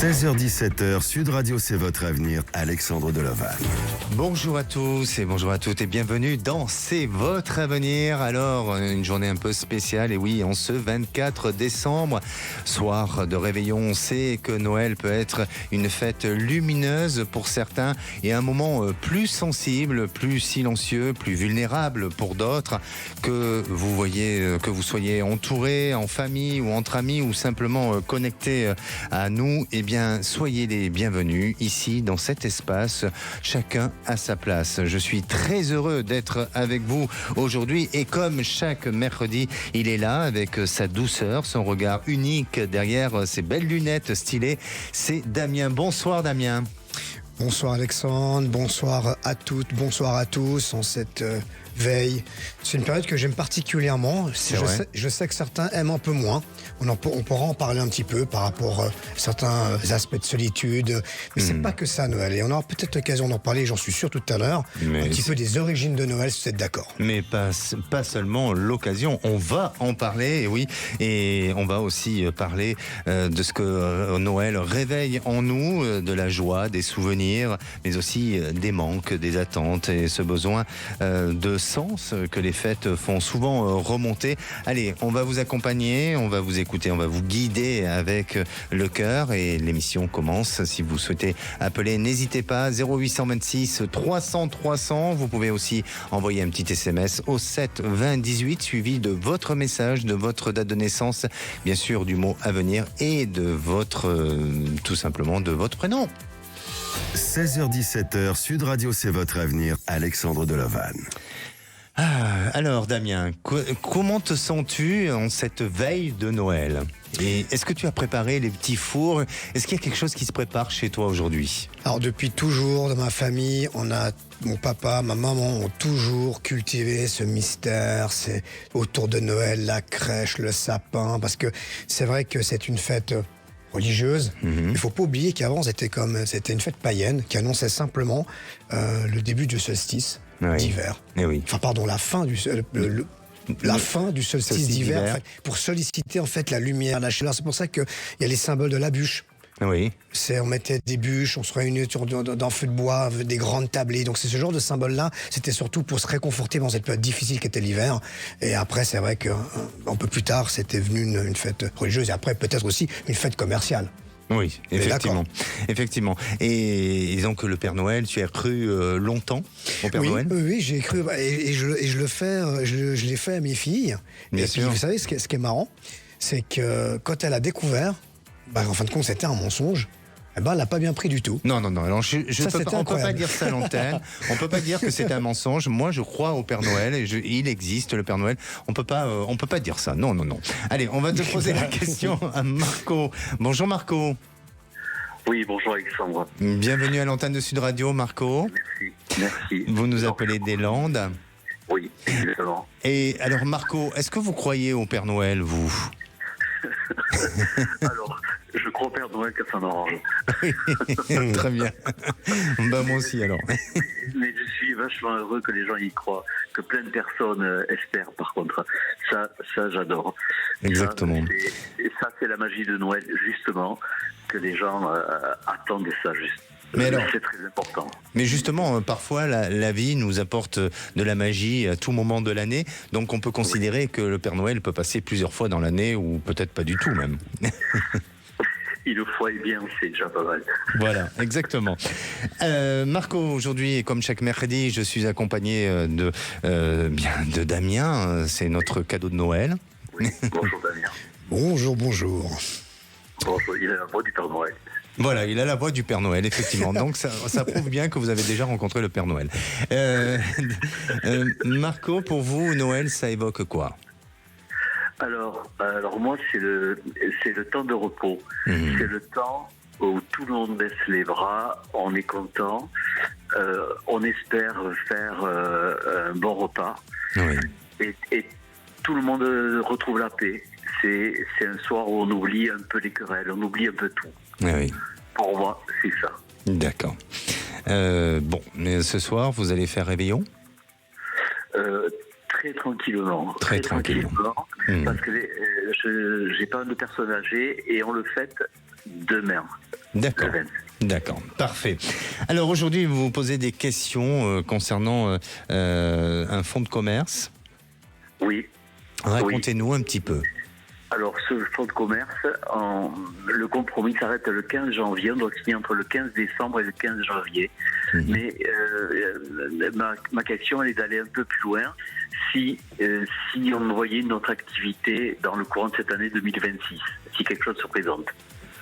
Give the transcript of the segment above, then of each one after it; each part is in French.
16h-17h, Sud Radio, c'est votre avenir, Alexandre Deloval. Bonjour à tous et bonjour à toutes et bienvenue dans C'est votre avenir. Alors, une journée un peu spéciale, et oui, en ce 24 décembre, soir de réveillon, on sait que Noël peut être une fête lumineuse pour certains et un moment plus sensible, plus silencieux, plus vulnérable pour d'autres. Que vous soyez entouré, en famille ou entre amis ou simplement connecté à nous, eh bien, soyez les bienvenus ici dans cet espace, chacun à sa place. Je suis très heureux d'être avec vous aujourd'hui et comme chaque mercredi, il est là avec sa douceur, son regard unique derrière ses belles lunettes stylées. C'est Damien. Bonsoir Damien. Bonsoir Alexandre, bonsoir à toutes, bonsoir à tous en cette veille. C'est une période que j'aime particulièrement. Je sais que certains aiment un peu moins. On pourra en parler un petit peu par rapport à certains aspects de solitude. Mais c'est pas que ça Noël. Et on aura peut-être l'occasion d'en parler, j'en suis sûr tout à l'heure. Un petit peu des origines de Noël, si vous êtes d'accord. Mais pas seulement l'occasion, on va en parler, oui. Et on va aussi parler de ce que Noël réveille en nous, de la joie, des souvenirs, mais aussi des manques, des attentes et ce besoin de sens que les fêtes font souvent remonter. Allez, on va vous accompagner, on va vous écouter, on va vous guider avec le cœur et l'émission commence. Si vous souhaitez appeler, n'hésitez pas, 0826 300 300. Vous pouvez aussi envoyer un petit SMS au 7 20 18 suivi de votre message, de votre date de naissance, bien sûr du mot avenir et de votre, tout simplement de votre prénom. 16h-17h, Sud Radio, c'est votre avenir, Alexandre Deloval. Alors Damien, comment te sens-tu en cette veille de Noël ? Et est-ce que tu as préparé les petits fours ? Est-ce qu'il y a quelque chose qui se prépare chez toi aujourd'hui ? Alors depuis toujours dans ma famille, mon papa, ma maman ont toujours cultivé ce mystère, c'est autour de Noël, la crèche, le sapin, parce que c'est vrai que c'est une fête religieuse. Il faut pas oublier qu'avant c'était une fête païenne qui annonçait simplement le début du solstice d'hiver. Enfin pardon, la fin du solstice d'hiver, en fait, pour solliciter en fait la lumière, la chaleur. C'est pour ça qu'il y a les symboles de la bûche. Oui. On mettait des bûches, on se réunissait dans feu de bois, avec des grandes tablées. Donc c'est ce genre de symbole-là. C'était surtout pour se réconforter dans cette période difficile qu'était l'hiver. Et après, c'est vrai qu'un peu plus tard, c'était venu une fête religieuse. Et après, peut-être aussi une fête commerciale. Oui, effectivement. Et donc le Père Noël, tu as cru longtemps au Père Noël ? Oui, j'ai cru. Et je l'ai fait à mes filles. Bien et sûr. Puis, vous savez, ce qui est marrant, c'est que quand elle a découvert, en fin de compte, c'était un mensonge. Elle l'a pas bien pris du tout. Non. Alors, on peut pas dire ça à l'antenne. On peut pas dire que c'est un mensonge. Moi, je crois au Père Noël et il existe le Père Noël. On peut pas dire ça. Non. Allez, on va te poser la question à Marco. Bonjour Marco. Oui, bonjour Alexandre. Bienvenue à l'antenne de Sud Radio, Marco. Merci. Vous nous appelez des Landes. Oui, exactement. Et alors Marco, est-ce que vous croyez au Père Noël, vous ? Alors, je crois au Père Noël que ça m'arrange. Très bien. Moi aussi alors. Mais je suis vachement heureux que les gens y croient, que plein de personnes espèrent par contre. Ça j'adore. Exactement. Ça, c'est la magie de Noël, justement, que les gens attendent ça, juste. Mais alors, c'est très important. Mais justement, parfois, la vie nous apporte de la magie à tout moment de l'année. Donc, on peut considérer que le Père Noël peut passer plusieurs fois dans l'année, ou peut-être pas du tout même. Il le faut bien, c'est déjà pas mal. Voilà, exactement. Marco, aujourd'hui, et comme chaque mercredi, je suis accompagné de Damien. C'est notre cadeau de Noël. Oui, bonjour Damien. Bonjour. Bonjour, il a la voix du Père Noël. Voilà, il a la voix du Père Noël, effectivement. Donc, ça prouve bien que vous avez déjà rencontré le Père Noël. Marco, pour vous, Noël, ça évoque quoi ? Alors moi, c'est le temps de repos. C'est le temps où tout le monde baisse les bras, on est content, on espère faire un bon repas. Oui. Et tout le monde retrouve la paix. C'est un soir où on oublie un peu les querelles, on oublie un peu tout. Oui. Pour moi, c'est ça. D'accord. Mais ce soir, vous allez faire réveillon ? Très tranquillement. Très tranquillement. Parce que j'ai pas de personnes âgées et on le fête demain. D'accord. D'accord, parfait. Alors aujourd'hui, vous vous posez des questions concernant un fonds de commerce. Oui. Racontez-nous un petit peu. Alors, ce fonds de commerce, le compromis s'arrête le 15 janvier. On doit signer entre le 15 décembre et le 15 janvier. Mais ma question, elle est d'aller un peu plus loin. Si on voyait notre activité dans le courant de cette année 2026, si quelque chose se présente.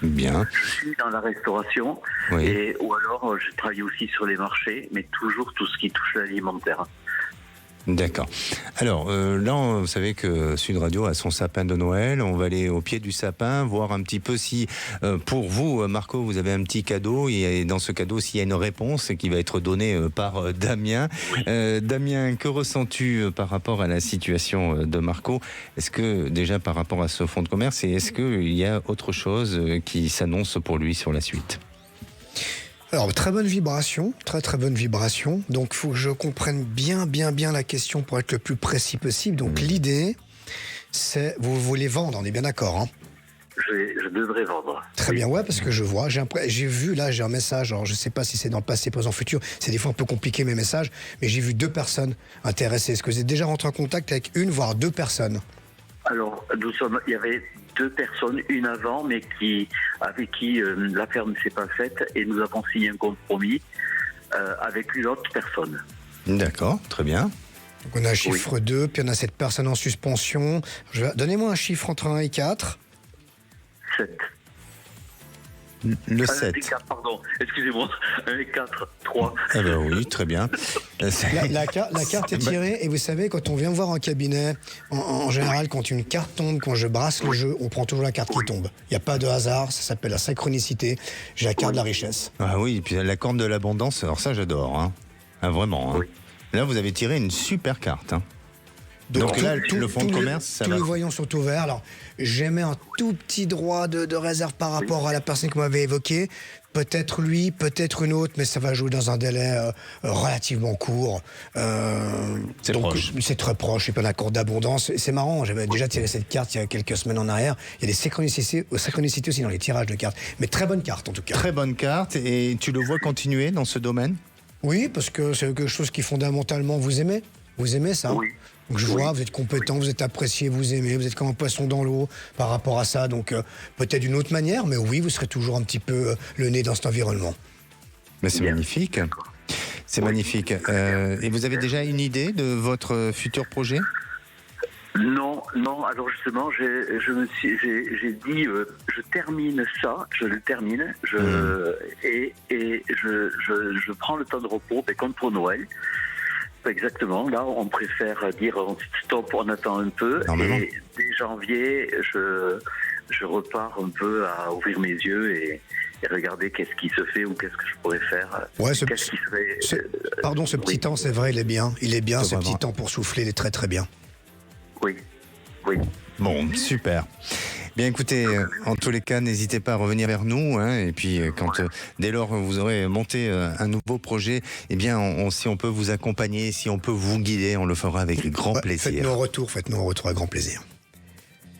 Bien. Je suis dans la restauration, ou alors je travaille aussi sur les marchés, mais toujours tout ce qui touche l'alimentaire. D'accord. Alors là, vous savez que Sud Radio a son sapin de Noël. On va aller au pied du sapin, voir un petit peu si, pour vous, Marco, vous avez un petit cadeau. Et dans ce cadeau, s'il y a une réponse qui va être donnée par Damien. Damien, que ressens-tu par rapport à la situation de Marco? Est-ce que déjà par rapport à ce fonds de commerce, et est-ce qu'il y a autre chose qui s'annonce pour lui sur la suite? Alors, très bonne vibration, très bonne vibration. Donc, il faut que je comprenne bien la question pour être le plus précis possible. Donc, l'idée, c'est, vous voulez vendre, on est bien d'accord, hein? Je devrais vendre. Très bien, ouais, parce que je vois, j'ai vu, là, j'ai un message, alors je sais pas si c'est dans le passé, présent, futur, c'est des fois un peu compliqué mes messages, mais j'ai vu 2 personnes intéressées. Est-ce que vous êtes déjà rentré en contact avec 1, voire 2 personnes? Alors, il y avait 2 personnes, une avant, mais avec qui l'affaire ne s'est pas faite, et nous avons signé un compromis avec une autre personne. D'accord, très bien. Donc on a un chiffre 2, puis on a cette personne en suspension. Donnez-moi un chiffre entre 1 et 4. 7. Le 7. 4, pardon, excusez-moi. 1, 4, 3. Eh ben oui, très bien. La carte est tirée, et vous savez, quand on vient voir en cabinet, en général, quand une carte tombe, quand je brasse le jeu, on prend toujours la carte qui tombe. Il n'y a pas de hasard, ça s'appelle la synchronicité. J'ai la carte de la richesse. Ah oui, et puis la corde de l'abondance, alors ça j'adore. Hein. Ah, vraiment. Hein. Là, vous avez tiré une super carte. Hein. Donc là, le fonds de commerce, ça va. Tous les voyants sont ouverts. Alors, j'émets un tout petit droit de réserve par rapport à la personne que vous m'avez évoquée. Peut-être lui, peut-être une autre, mais ça va jouer dans un délai relativement court. C'est proche. C'est très proche, et puis un accord d'abondance. C'est marrant, j'avais déjà tiré cette carte il y a quelques semaines en arrière. Il y a des synchronicités aussi dans les tirages de cartes. Mais très bonne carte, en tout cas. Très bonne carte, et tu le vois continuer dans ce domaine? Oui, parce que c'est quelque chose qui fondamentalement vous aimez. Vous aimez ça? Oui. Donc je vois, vous êtes compétent, vous êtes apprécié, vous aimez, vous êtes comme un poisson dans l'eau par rapport à ça. Donc peut-être d'une autre manière, mais oui, vous serez toujours un petit peu le nez dans cet environnement. Mais c'est magnifique. C'est magnifique. Et vous avez déjà une idée de votre futur projet? Non. Alors justement, j'ai dit, je termine ça, je le termine, et je prends le temps de repos, mais comme pour Noël. Exactement. Là, on préfère dire stop, on attend un peu. Et dès janvier, je repars un peu à ouvrir mes yeux et regarder qu'est-ce qui se fait ou qu'est-ce que je pourrais faire. Ouais, ce petit temps, c'est vrai, il est bien. Il est bien, ce petit temps pour souffler, il est très bien. Oui. Bon, super. Bien écoutez, en tous les cas, n'hésitez pas à revenir vers nous. Hein, et puis, dès lors vous aurez monté un nouveau projet, eh bien, si on peut vous accompagner, si on peut vous guider, on le fera avec grand plaisir. Faites-nous un retour avec grand plaisir.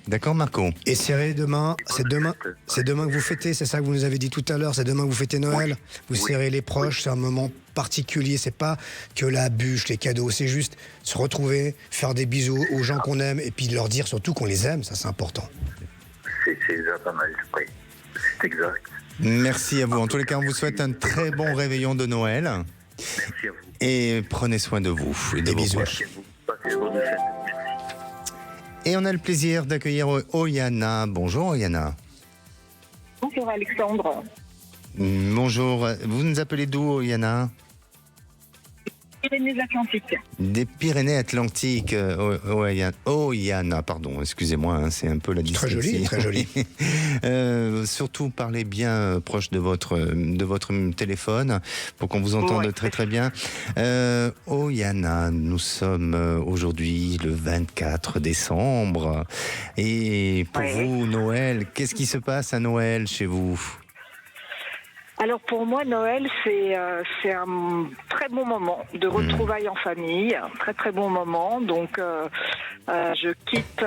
D'accord, Marco? Et serrez demain, c'est demain que vous fêtez, c'est ça que vous nous avez dit tout à l'heure, c'est demain que vous fêtez Noël. Vous serrez les proches, c'est un moment particulier, c'est pas que la bûche, les cadeaux, c'est juste se retrouver, faire des bisous aux gens qu'on aime et puis leur dire surtout qu'on les aime, ça c'est important. C'est déjà pas mal, oui. C'est exact. Merci à vous. En tous les cas, on vous souhaite un très bon réveillon de Noël. Merci à vous. Et prenez soin de vous et de vos proches. Merci à vous. Passez une bonne fête. Merci. Et on a le plaisir d'accueillir Oyana. Bonjour Oyana. Bonjour Alexandre. Bonjour. Vous nous appelez d'où Oyana? Pyrénées-Atlantiques. Des Pyrénées-Atlantiques. Oyana, pardon, excusez-moi, hein, c'est un peu la dyslexie. Très joli. Surtout parlez bien proche de votre téléphone pour qu'on vous entende très bien. Oyana, nous sommes aujourd'hui le 24 décembre. Et pour vous, Noël, qu'est-ce qui se passe à Noël chez vous? Alors pour moi, Noël, c'est un très bon moment de retrouvailles en famille, un très très bon moment. Donc je quitte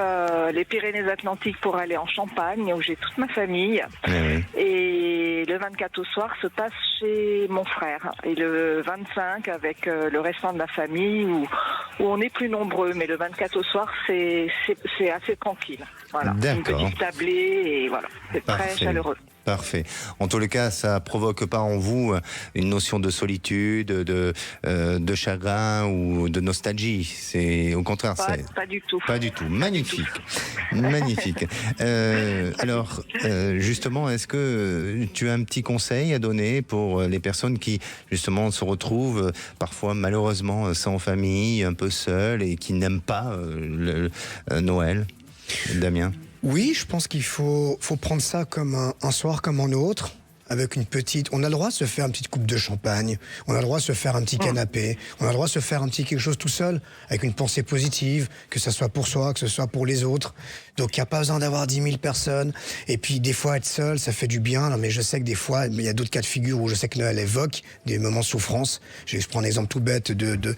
les Pyrénées-Atlantiques pour aller en Champagne où j'ai toute ma famille. Oui. Et le 24 au soir se passe chez mon frère. Et le 25 avec le restant de la famille où on est plus nombreux. Mais le 24 au soir, c'est assez tranquille. Voilà. D'accord. Une petite tablée et voilà. C'est très Parfait. chaleureux. Parfait. En tous les cas, ça provoque pas en vous une notion de solitude, de chagrin ou de nostalgie. C'est au contraire, Pas du tout. pas du tout. Magnifique, magnifique. Alors, justement, est-ce que tu as un petit conseil à donner pour les personnes qui justement se retrouvent parfois malheureusement sans famille, un peu seules et qui n'aiment pas Noël, Damien? Oui, je pense qu'il faut prendre ça comme un soir comme un autre, avec une petite... On a le droit de se faire une petite coupe de champagne, on a le droit de se faire un petit canapé, on a le droit de se faire un petit quelque chose tout seul, avec une pensée positive, que ce soit pour soi, que ce soit pour les autres. Donc il n'y a pas besoin d'avoir 10 000 personnes. Et puis des fois être seul, ça fait du bien. Non, mais je sais que des fois, il y a d'autres cas de figure où je sais que Noël évoque des moments de souffrance. Je prends un exemple tout bête d'une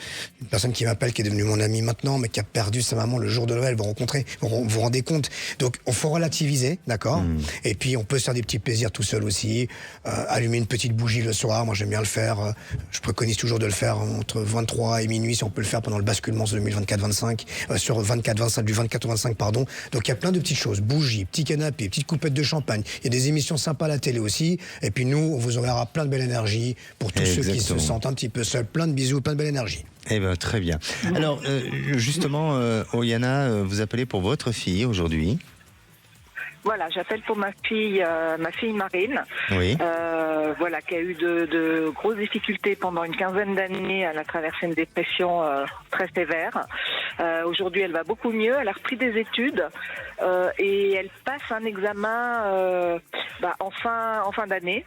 personne qui m'appelle, qui est devenue mon amie maintenant, mais qui a perdu sa maman le jour de Noël. Vous vous rendez compte. Donc il faut relativiser, d'accord. Et puis on peut se faire des petits plaisirs tout seul aussi. Allumer une petite bougie le soir, moi j'aime bien le faire. Je préconise toujours de le faire entre 23 et minuit, si on peut le faire pendant le basculement sur 2024-25, sur 24-25, du 24 au 25, pardon. Donc il y a plein de petites choses, bougies, petits canapés, petites coupettes de champagne. Il y a des émissions sympas à la télé aussi. Et puis nous, on vous enverra plein de belle énergie pour tous ceux qui se sentent un petit peu seuls. Plein de bisous, plein de belle énergie. Eh ben très bien. Alors justement, Oyana, vous appelez pour votre fille aujourd'hui. Voilà, j'appelle pour ma fille Marine, Oui. voilà, qui a eu de grosses difficultés pendant une quinzaine d'années. Elle a traversé une dépression très sévère. Aujourd'hui, elle va beaucoup mieux. Elle a repris des études et elle passe un examen en fin d'année.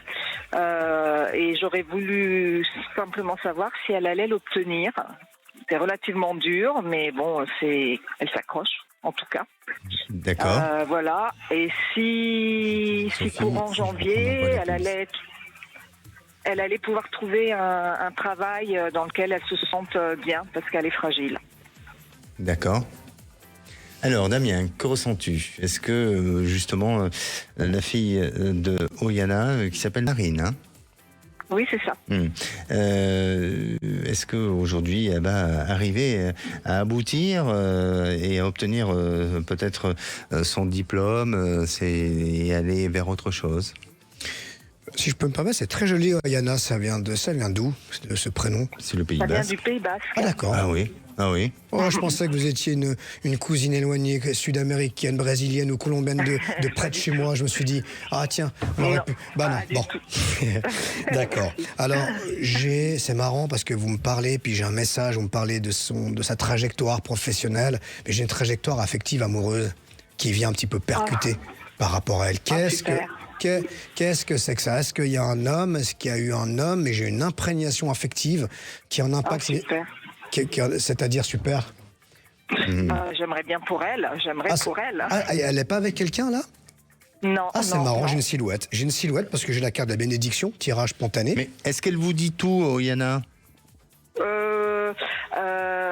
Et j'aurais voulu simplement savoir si elle allait l'obtenir. C'est relativement dur, mais bon, elle s'accroche. En tout cas. D'accord. Voilà. Et si courant janvier, elle allait pouvoir trouver un travail dans lequel elle se sente bien, parce qu'elle est fragile. D'accord. Alors, Damien, que ressens-tu? Est-ce que, justement, la fille de Oyana, qui s'appelle Marine, hein? Oui, c'est ça. Est-ce qu'aujourd'hui, elle va arriver à aboutir et à obtenir peut-être son diplôme et aller vers autre chose? Si je peux me permettre, c'est très joli, Oyana. Ça vient d'où, de ce prénom? C'est le Pays Ça vient Basque. du Pays Basque. Ah d'accord. Ah oui. Ah oui. Oh, je pensais que vous étiez une cousine éloignée, sud-américaine, brésilienne ou colombienne de près de chez moi. Je me suis dit, ah tiens, on aurait pu... Bah non, bon. D'accord. Alors, c'est marrant parce que vous me parlez, puis j'ai un message, vous me parlez de sa trajectoire professionnelle, mais j'ai une trajectoire affective amoureuse qui vient un petit peu percuter par rapport à elle. Qu'est-ce que c'est que ça? Est-ce qu'il y a un homme? Est-ce qu'il y a eu un homme? Et j'ai une imprégnation affective qui en impacte... Super. C'est-à-dire super. J'aimerais bien pour elle. Elle n'est pas avec quelqu'un là? Non. Ah, c'est non, marrant, non. j'ai une silhouette. J'ai une silhouette parce que j'ai la carte de la bénédiction, tirage spontané. Mais est-ce qu'elle vous dit tout, Oyana?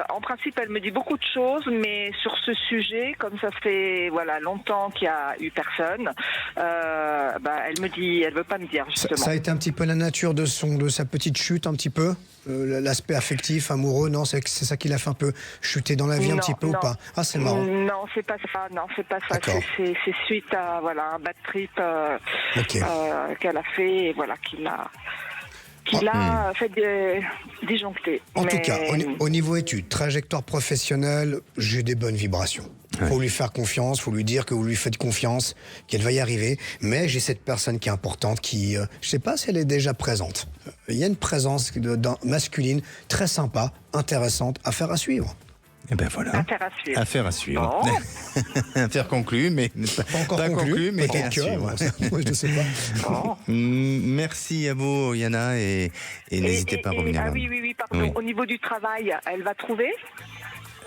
En principe, elle me dit beaucoup de choses, mais sur ce sujet, comme ça fait longtemps qu'il n'y a eu personne, elle veut pas me dire justement. Ça a été un petit peu la nature de sa petite chute, un petit peu l'aspect affectif, amoureux, non, c'est ça qui l'a fait un peu chuter dans la vie un petit peu ou pas? Ah, c'est marrant. Non, c'est pas ça. D'accord. C'est suite à un bad trip qu'elle a fait et qui l'a fait disjoncter. En tout cas, au niveau études, trajectoire professionnelle, j'ai des bonnes vibrations. Il faut lui faire confiance, il faut lui dire que vous lui faites confiance, qu'elle va y arriver. Mais j'ai cette personne qui est importante, qui, je ne sais pas si elle est déjà présente. Il y a une présence masculine très sympa, intéressante, affaire à suivre. Eh ben voilà. Affaire à suivre. Bon. Affaire conclue, mais pas encore conclue, mais à suivre. Moi, je ne sais pas. Oh. Merci à vous, Yana, et n'hésitez pas à revenir. Oui, pardon. Oui. Au niveau du travail, elle va trouver?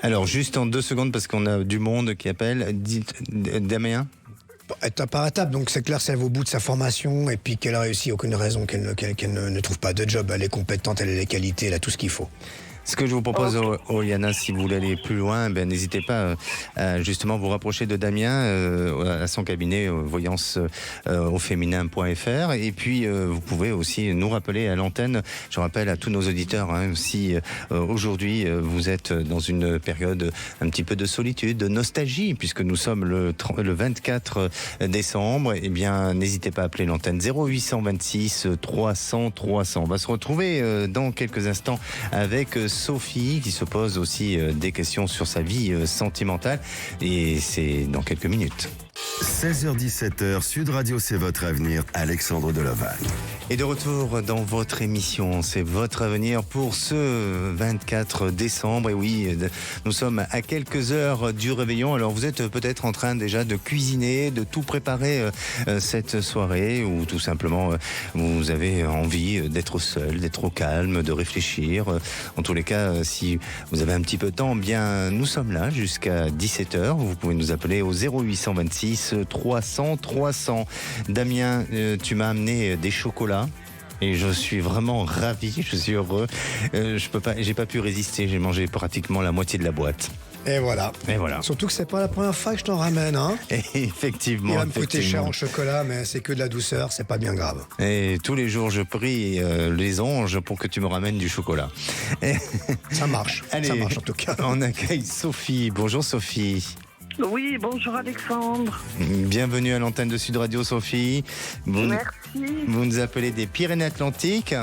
Alors, juste en 2 secondes, parce qu'on a du monde qui appelle. Dites, Damien, étape par étape. Donc c'est clair, c'est au bout de sa formation et puis qu'elle a réussi, aucune raison qu'elle ne trouve pas de job. Elle est compétente, elle a les qualités, elle a tout ce qu'il faut. Ce que je vous propose, Oriana, si vous voulez aller plus loin, n'hésitez pas à justement vous rapprocher de Damien à son cabinet voyance au féminin.fr. Et puis, vous pouvez aussi nous rappeler à l'antenne. Je rappelle à tous nos auditeurs, si aujourd'hui vous êtes dans une période un petit peu de solitude, de nostalgie, puisque nous sommes le 24 décembre, eh bien, n'hésitez pas à appeler l'antenne 0826 300 300. On va se retrouver dans quelques instants avec Sophie qui se pose aussi des questions sur sa vie sentimentale et c'est dans quelques minutes. 16h-17h, Sud Radio, c'est votre avenir, Alexandre Deloval. Et de retour dans votre émission, c'est votre avenir pour ce 24 décembre. Et oui, nous sommes à quelques heures du réveillon. Alors vous êtes peut-être en train déjà de cuisiner, de tout préparer cette soirée ou tout simplement vous avez envie d'être seul, d'être au calme, de réfléchir. En tous les cas, si vous avez un petit peu de temps, bien nous sommes là jusqu'à 17h. Vous pouvez nous appeler au 0826 300 300. Damien, tu m'as amené des chocolats. Et je suis vraiment ravi, je suis heureux. J'ai pas pu résister, j'ai mangé pratiquement la moitié de la boîte. Et voilà. Surtout que c'est pas la première fois que je t'en ramène, hein. Et effectivement. Il va me coûter cher en chocolat, mais c'est que de la douceur, c'est pas bien grave. Et tous les jours, je prie les anges pour que tu me ramènes du chocolat. Ça marche. Allez, ça marche en tout cas. On accueille Sophie. Bonjour Sophie. Oui, bonjour Alexandre. Bienvenue à l'antenne de Sud Radio, Sophie. Merci. Vous nous appelez des Pyrénées-Atlantiques.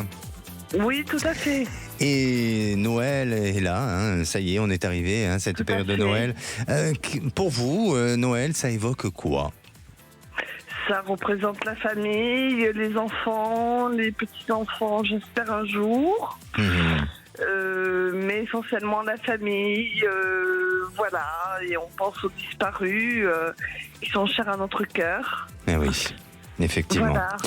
Oui, tout à fait. Et Noël est là, hein. Ça y est, on est arrivé, hein, cette période de Noël. Pour vous, Noël, ça évoque quoi ? Ça représente la famille, les enfants, les petits-enfants, j'espère un jour. Mais essentiellement la famille, voilà, et on pense aux disparus qui sont chers à notre cœur. Eh oui. Effectivement. Voilà.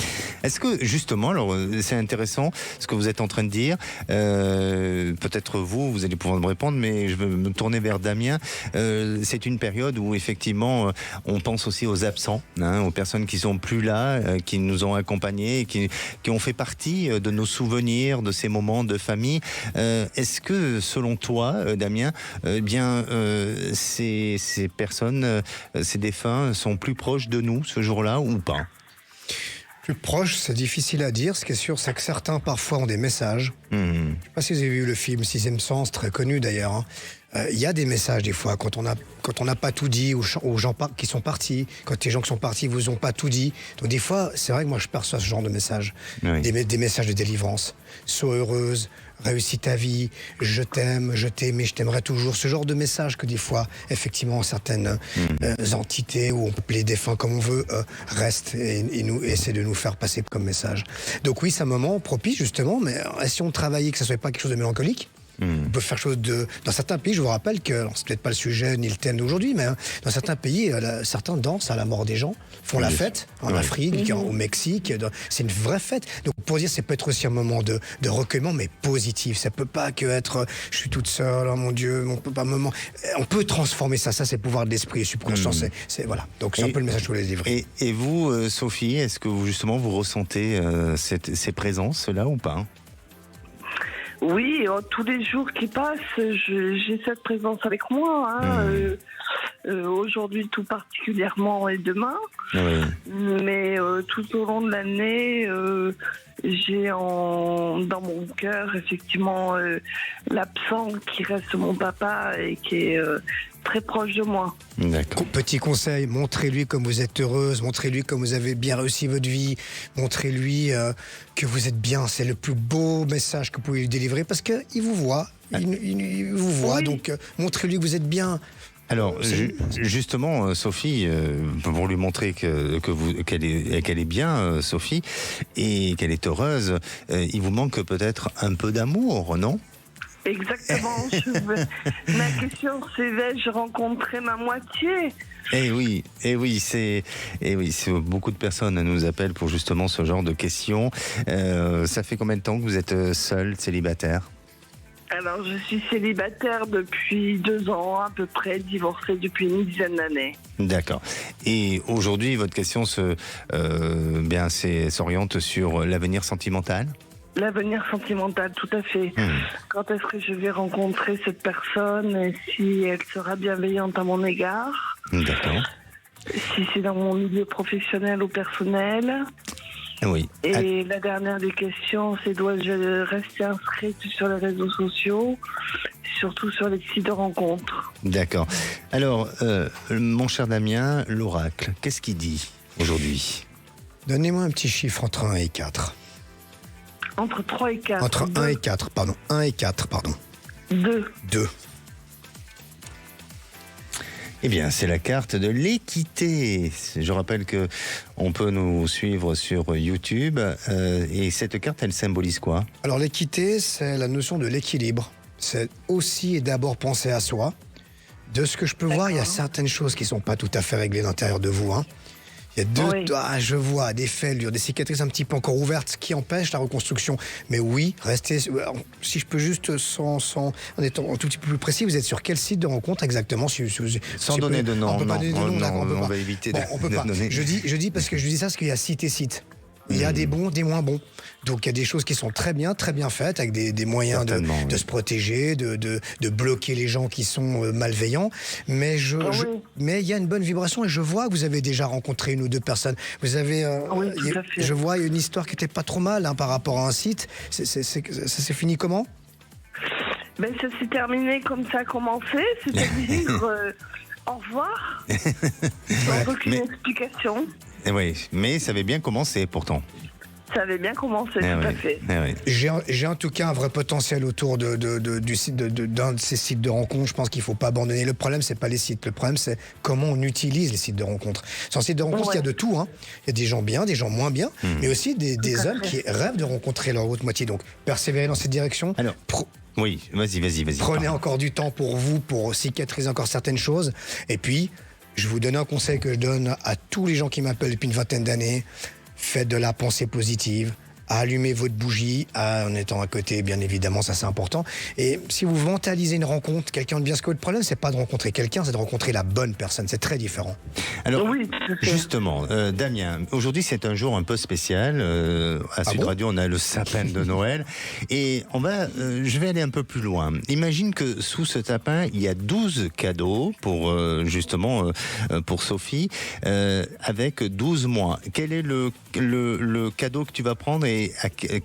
Est-ce que justement, alors c'est intéressant ce que vous êtes en train de dire. Peut-être vous allez pouvoir me répondre, mais je veux me tourner vers Damien. C'est une période où effectivement, on pense aussi aux absents, hein, aux personnes qui sont plus là, qui nous ont accompagnés, qui ont fait partie de nos souvenirs, de ces moments de famille. Est-ce que, selon toi, Damien, ces personnes, ces défunts, sont plus proches de nous ce jour-là ou pas ? Plus proche, c'est difficile à dire. Ce qui est sûr, c'est que certains, parfois, ont des messages. Je ne sais pas si vous avez vu le film Sixième Sens, très connu d'ailleurs. Hein. Il y a des messages, des fois, quand on n'a pas tout dit aux gens qui sont partis, quand les gens qui sont partis vous ont pas tout dit. Donc, des fois, c'est vrai que moi, je perçois ce genre de messages. Oui. Des messages de délivrance. Sois heureuse, réussis ta vie, je t'aime, je t'aimais, je t'aimerai toujours. Ce genre de message que des fois, effectivement, certaines entités, où on peut appeler les défunts comme on veut, restent et nous essaient de nous faire passer comme message. Donc oui, c'est un moment propice, justement, mais si on travaillait que ça ne soit pas quelque chose de mélancolique, on peut faire chose de... Dans certains pays, je vous rappelle que, c'est peut-être pas le sujet ni le thème d'aujourd'hui, mais dans certains pays, certains dansent à la mort des gens, font la fête, en Afrique, au Mexique, c'est une vraie fête. Donc pour dire, ça peut être aussi un moment de recueillement, mais positif. Ça peut pas que être, je suis toute seule, oh mon Dieu, on peut transformer ça c'est le pouvoir de l'esprit, subconscient, c'est voilà. Donc c'est un peu le message que je voulais livrer. Et vous, Sophie, est-ce que vous ressentez ces présences-là ou pas ? Oui, tous les jours qui passent, j'ai cette présence avec moi. Aujourd'hui tout particulièrement et demain. Mais tout au long de l'année, j'ai dans mon cœur effectivement l'absent qui reste mon papa et qui est très proche de moi. D'accord. Petit conseil, montrez-lui comme vous êtes heureuse, montrez-lui comme vous avez bien réussi votre vie, montrez-lui que vous êtes bien. C'est le plus beau message que vous pouvez lui délivrer parce qu'il vous voit, il vous voit, donc montrez-lui que vous êtes bien. Alors, justement, Sophie, pour lui montrer qu'elle est bien, Sophie, et qu'elle est heureuse, il vous manque peut-être un peu d'amour, non ? Exactement. Ma question, c'est vais-je rencontrer ma moitié ? Eh oui, beaucoup de personnes nous appellent pour justement ce genre de questions. Ça fait combien de temps que vous êtes seul, célibataire ? Alors, je suis célibataire depuis 2 ans, à peu près, divorcée depuis une dizaine d'années. D'accord. Et aujourd'hui, votre question s'oriente sur l'avenir sentimental ? L'avenir sentimental, tout à fait. Quand est-ce que je vais rencontrer cette personne et si elle sera bienveillante à mon égard? D'accord. Si c'est dans mon milieu professionnel ou personnel. Oui. Et la dernière des questions, c'est dois-je rester inscrite sur les réseaux sociaux, surtout sur les sites de rencontres? D'accord. Alors, mon cher Damien, l'oracle, qu'est-ce qu'il dit aujourd'hui? Donnez-moi un petit chiffre entre 1 et 4. Entre 3 et 4. Entre 1 et 4, pardon. 1 et 4, pardon. 2. 2. Eh bien, c'est la carte de l'équité. Je rappelle que on peut nous suivre sur YouTube. Et cette carte, elle symbolise quoi? Alors l'équité, c'est la notion de l'équilibre. C'est aussi et d'abord penser à soi. De ce que je peux voir, il y a certaines choses qui ne sont pas tout à fait réglées à l'intérieur de vous. Il y a je vois des fêlures, des cicatrices un petit peu encore ouvertes qui empêchent la reconstruction. Mais oui, restez. Si je peux juste, en étant un tout petit peu plus précis, vous êtes sur quel site de rencontre exactement? Sans donner de nom. On peut pas donner de nom, d'accord, on va éviter de donner. Je dis parce que je dis ça parce qu'il y a site et site. Il y a des bons, des moins bons. Donc il y a des choses qui sont très bien faites, avec des moyens de se protéger, de bloquer les gens qui sont malveillants. Mais mais il y a une bonne vibration et je vois que vous avez déjà rencontré une ou deux personnes. Vous avez, je vois une histoire qui n'était pas trop mal par rapport à un site. Ça s'est fini comment? Ça s'est terminé comme ça a commencé, c'est-à-dire au revoir, sans aucune explication. Oui, mais ça avait bien commencé pourtant. Ça avait bien commencé, tout à fait. J'ai en tout cas un vrai potentiel autour d'un de ces sites de rencontres. Je pense qu'il ne faut pas abandonner. Le problème, c'est pas les sites. Le problème, c'est comment on utilise les sites de rencontres. Sur un site de rencontres, il y a de tout. Il y a des gens bien, des gens moins bien, mais aussi des hommes qui rêvent de rencontrer leur autre moitié. Donc, persévérer dans cette direction. Alors, oui, vas-y. Prenez encore du temps pour vous, pour cicatriser encore certaines choses. Et puis, je vous donne un conseil que je donne à tous les gens qui m'appellent depuis une vingtaine d'années. Faites de la pensée positive, allumez votre bougie en étant à côté, bien évidemment, ça c'est important. Et si vous mentalisez une rencontre, quelqu'un de bien, ce que le problème, c'est pas de rencontrer quelqu'un, c'est de rencontrer la bonne personne. C'est très différent. Alors, justement, Damien, aujourd'hui c'est un jour un peu spécial. À Sud Radio, on a le sapin de Noël. Et je vais aller un peu plus loin. Imagine que sous ce sapin, il y a 12 cadeaux pour, justement, pour Sophie, avec 12 mois. Quel est le cadeau que tu vas prendre et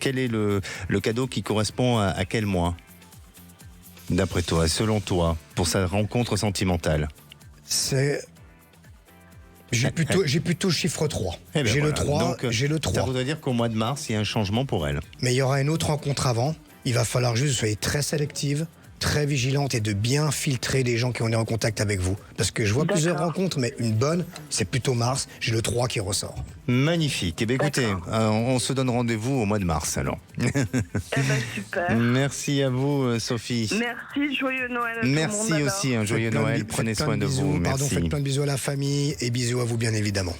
quel est le cadeau qui correspond à quel mois, d'après toi, selon toi, pour sa rencontre sentimentale? J'ai plutôt le chiffre 3. J'ai le 3. Ça voudrait dire qu'au mois de mars, il y a un changement pour elle. Mais il y aura une autre rencontre avant. Il va falloir juste que vous soyez très sélective, très vigilante et de bien filtrer les gens qui ont été en contact avec vous. Parce que je vois plusieurs rencontres, mais une bonne, c'est plutôt mars. J'ai le 3 qui ressort. Magnifique. Eh bien, écoutez, on se donne rendez-vous au mois de mars, alors. Super. Merci à vous, Sophie. Merci, joyeux Noël à tout le monde. Merci aussi, un joyeux Noël. Prenez soin de vous. Merci. Faites plein de bisous à la famille et bisous à vous, bien évidemment.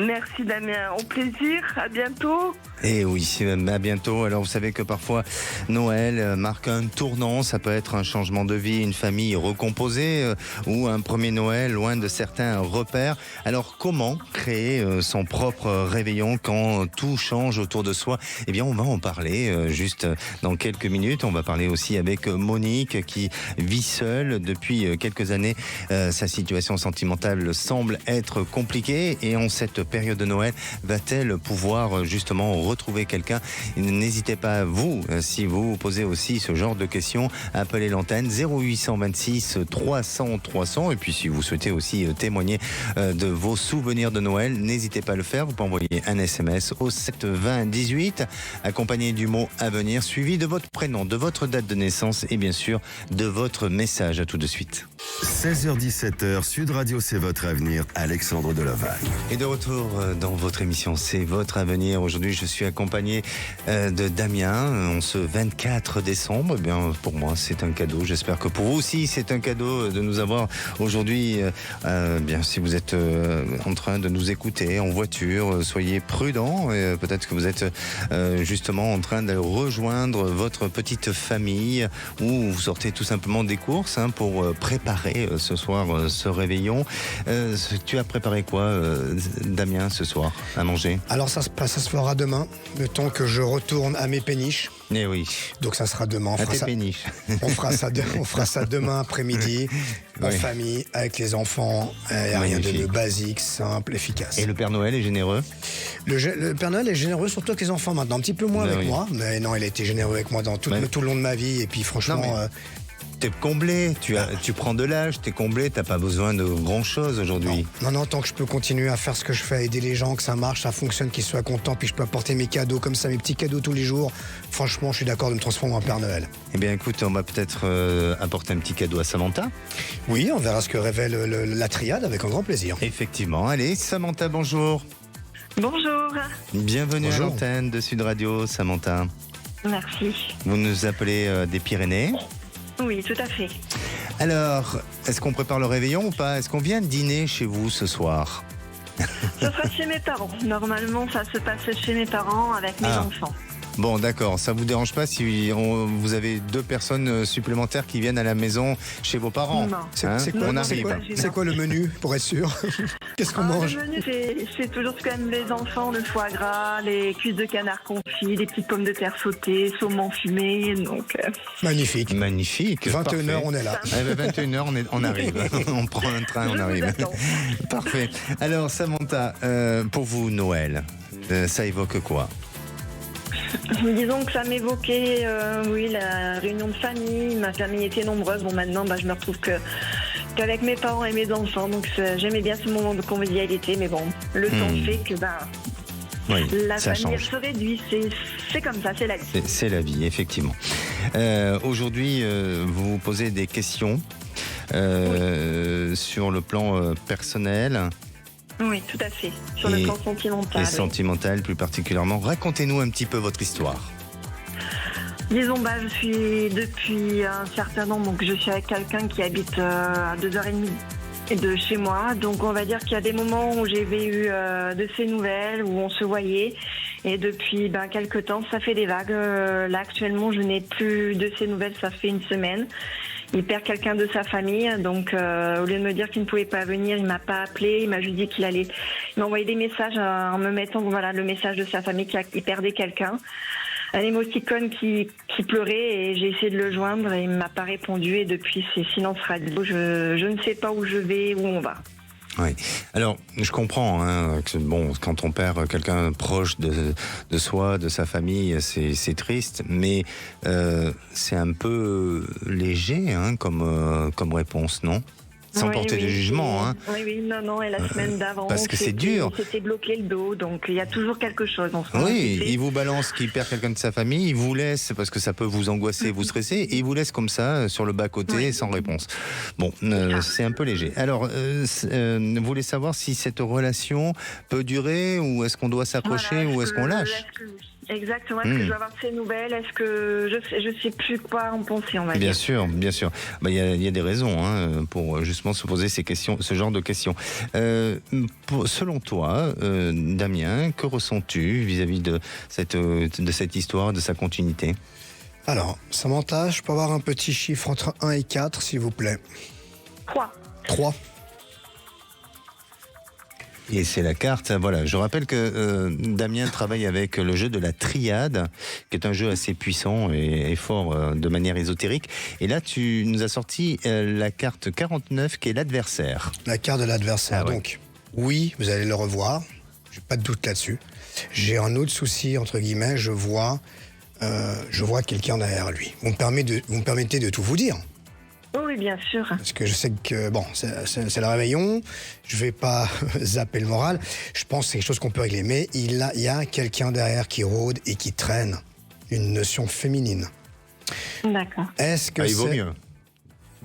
Merci Damien, au plaisir, à bientôt. Et oui, à bientôt. Alors vous savez que parfois Noël marque un tournant, ça peut être un changement de vie, une famille recomposée ou un premier Noël loin de certains repères. Alors comment créer son propre réveillon quand tout change autour de soi? Eh bien on va en parler juste dans quelques minutes. On va parler aussi avec Monique qui vit seule depuis quelques années. Sa situation sentimentale semble être compliquée et en cette période de Noël, va-t-elle pouvoir justement retrouver quelqu'un? N'hésitez pas, vous, si vous posez aussi ce genre de questions, appelez l'antenne 0826 300 300. Et puis si vous souhaitez aussi témoigner de vos souvenirs de Noël, n'hésitez pas à le faire. Vous pouvez envoyer un SMS au 7 20 18, accompagné du mot « Avenir », suivi de votre prénom, de votre date de naissance et bien sûr de votre message. À tout de suite. 16h-17h, Sud Radio, c'est votre avenir. Alexandre Deloval. Et de retour dans votre émission, c'est votre avenir. Aujourd'hui, je suis accompagné de Damien. En ce 24 décembre, eh bien, pour moi, c'est un cadeau. J'espère que pour vous aussi, c'est un cadeau de nous avoir aujourd'hui. Bien, si vous êtes en train de nous écouter en voiture, soyez prudents. Peut-être que vous êtes justement en train de rejoindre votre petite famille ou vous sortez tout simplement des courses pour préparer ce soir ce réveillon. Tu as préparé quoi, Damien, ce soir à manger? Alors ça se fera demain, le temps que je retourne à mes péniches. Eh oui. Donc ça sera demain. À tes péniches. On fera ça demain après-midi, en famille, avec les enfants. Il n'y a rien de basique, simple, efficace. Et le Père Noël est généreux? Le Père Noël est généreux, surtout avec les enfants maintenant. Un petit peu moins avec moi, mais non, il a été généreux avec moi tout le long de ma vie. Et puis franchement... T'es comblé, tu prends de l'âge, t'es comblé, t'as pas besoin de grand chose aujourd'hui. Non, tant que je peux continuer à faire ce que je fais, aider les gens, que ça marche, ça fonctionne, qu'ils soient contents, puis je peux apporter mes cadeaux comme ça, mes petits cadeaux tous les jours. Franchement, je suis d'accord de me transformer en Père Noël. Eh bien écoute, on va peut-être apporter un petit cadeau à Samantha. Oui, on verra ce que révèle la triade avec un grand plaisir. Effectivement. Allez, Samantha, bonjour. Bonjour. Bienvenue à l'antenne de Sud Radio, Samantha. Merci. Vous nous appelez des Pyrénées? Oui, tout à fait. Alors, est-ce qu'on prépare le réveillon ou pas? Est-ce qu'on vient dîner chez vous ce soir? Ce sera chez mes parents. Normalement, ça se passe chez mes parents avec mes enfants. Bon, d'accord. Ça vous dérange pas si vous avez 2 personnes supplémentaires qui viennent à la maison chez vos parents? Non. C'est quoi le menu, pour être sûr? Qu'est-ce qu'on mange? Le menu, c'est toujours ce qu'aiment les enfants, le foie gras, les cuisses de canard confit, des petites pommes de terre sautées, saumon fumé, donc... Magnifique. 21h, on est là. 21h, on arrive. On prend un train, on arrive. Parfait. Alors, Samantha, pour vous, Noël, ça évoque quoi? Disons que ça m'évoquait, la réunion de famille. Ma famille était nombreuse. Bon, maintenant, je me retrouve qu'avec mes parents et mes enfants. Donc, j'aimais bien ce moment de convivialité. Mais bon, le temps fait que la famille se réduit. C'est comme ça, c'est la vie. C'est la vie, effectivement. Aujourd'hui, vous vous posez des questions sur le plan personnel. Oui, tout à fait. Sur le plan sentimental. Et sentimental, plus particulièrement. Racontez-nous un petit peu votre histoire. Disons, je suis depuis un certain temps, donc je suis avec quelqu'un qui habite à 2h30 de chez moi. Donc on va dire qu'il y a des moments où j'avais eu de ses nouvelles, où on se voyait. Et depuis quelques temps, ça fait des vagues. Là, actuellement, je n'ai plus de ses nouvelles, ça fait une semaine. Il perd quelqu'un de sa famille, donc au lieu de me dire qu'il ne pouvait pas venir, il m'a pas appelé, il m'a juste dit qu'il allait. Il m'a envoyé des messages en me mettant le message de sa famille qu'il perdait quelqu'un. Un émoticône qui pleurait et j'ai essayé de le joindre et il m'a pas répondu et depuis c'est silence radio. Je ne sais pas où je vais, où on va. Oui. Alors, je comprends que quand on perd quelqu'un proche de soi, de sa famille, c'est triste, mais c'est un peu léger comme réponse, non? Sans porter de jugement. Oui, non, et la semaine d'avant, parce que c'est dur. C'était bloqué le dos, donc il y a toujours quelque chose en ce moment. Oui, il vous balance qu'il perd quelqu'un de sa famille, il vous laisse, parce que ça peut vous angoisser, vous stresser, et il vous laisse comme ça, sur le bas-côté, sans réponse. Bon, c'est un peu léger. Alors, vous voulez savoir si cette relation peut durer, ou est-ce qu'on doit s'accrocher, ou est-ce qu'on lâche? Exactement. Est-ce que je dois avoir ces nouvelles? Est-ce que je sais plus quoi en penser, on va dire. Bien sûr. Il y a des raisons pour justement se poser ces questions, ce genre de questions. Selon toi, Damien, que ressens-tu vis-à-vis de cette histoire, de sa continuité? Alors, Samantha, je peux avoir un petit chiffre entre 1 et 4, s'il vous plaît? 3. Et c'est la carte, voilà. Je rappelle que Damien travaille avec le jeu de la triade, qui est un jeu assez puissant et fort de manière ésotérique. Et là, tu nous as sorti la carte 49, qui est l'adversaire. La carte de l'adversaire. Donc, oui, vous allez le revoir. J'ai pas de doute là-dessus. J'ai un autre souci, entre guillemets. Je vois quelqu'un derrière lui. Vous me permettez de tout vous dire? Oui, bien sûr. Parce que je sais que, c'est le réveillon, je vais pas zapper le moral, je pense que c'est quelque chose qu'on peut régler. Mais il y a quelqu'un derrière qui rôde et qui traîne une notion féminine. D'accord. Est-ce que il vaut mieux.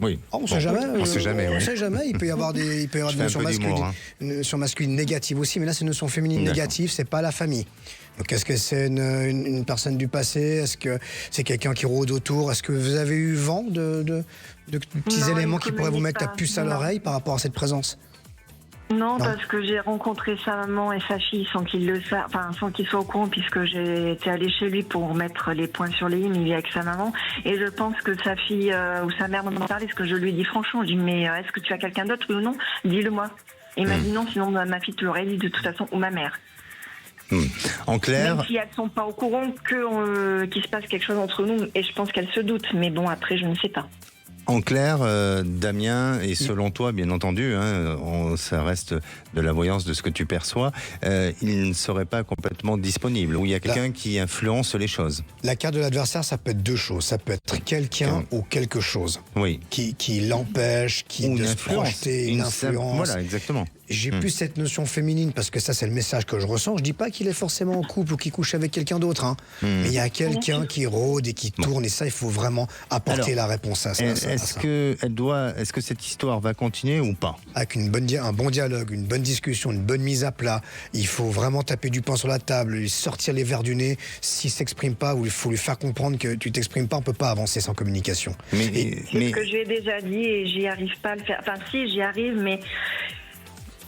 Oui. Oh, on sait jamais. On sait jamais. On Oui. sait jamais. Il peut y avoir des notions masculines, une notion masculine négative aussi, mais là c'est une notion féminine négative. C'est pas la famille. Donc est-ce que c'est une personne du passé? Est-ce que c'est quelqu'un qui rôde autour? Est-ce que vous avez eu vent de petits éléments qui pourraient vous mettre la puce à l'oreille par rapport à cette présence? Non, parce que j'ai rencontré sa maman et sa fille sans qu'ils le savent, enfin sans qu'ils soient au courant, puisque j'ai été allée chez lui pour mettre les points sur les i, mais il vit avec sa maman. Et je pense que sa fille ou sa mère m'en a parlé, parce que je lui ai dit franchement, je lui ai dit mais est-ce que tu as quelqu'un d'autre ou non? Dis-le-moi. Il m'a dit non, sinon ma fille te l'aurait dit de toute façon, ou ma mère. En clair, même si elles sont pas au courant qu'il se passe quelque chose entre nous, et je pense qu'elles se doutent, mais bon après je ne sais pas. En clair, Damien, et selon toi, bien entendu, ça reste de la voyance de ce que tu perçois, il ne serait pas complètement disponible, ou il y a quelqu'un qui influence les choses. La carte de l'adversaire, ça peut être deux choses. Ça peut être quelqu'un ou quelque chose qui l'empêche, de se projeter, une influence. Voilà, exactement. J'ai plus cette notion féminine parce que ça, c'est le message que je ressens. Je dis pas qu'il est forcément en couple ou qu'il couche avec quelqu'un d'autre. Mais il y a quelqu'un qui rôde et qui tourne et ça, il faut vraiment apporter la réponse à ça. Est-ce que cette histoire va continuer ou pas? Avec un bon dialogue, une bonne discussion, une bonne mise à plat. Il faut vraiment taper du poing sur la table, lui sortir les verres du nez. S'il s'exprime pas, ou il faut lui faire comprendre que tu t'exprimes pas, on peut pas avancer sans communication. C'est ce que je lui ai déjà dit et j'y arrive pas à le faire. Enfin si, j'y arrive, mais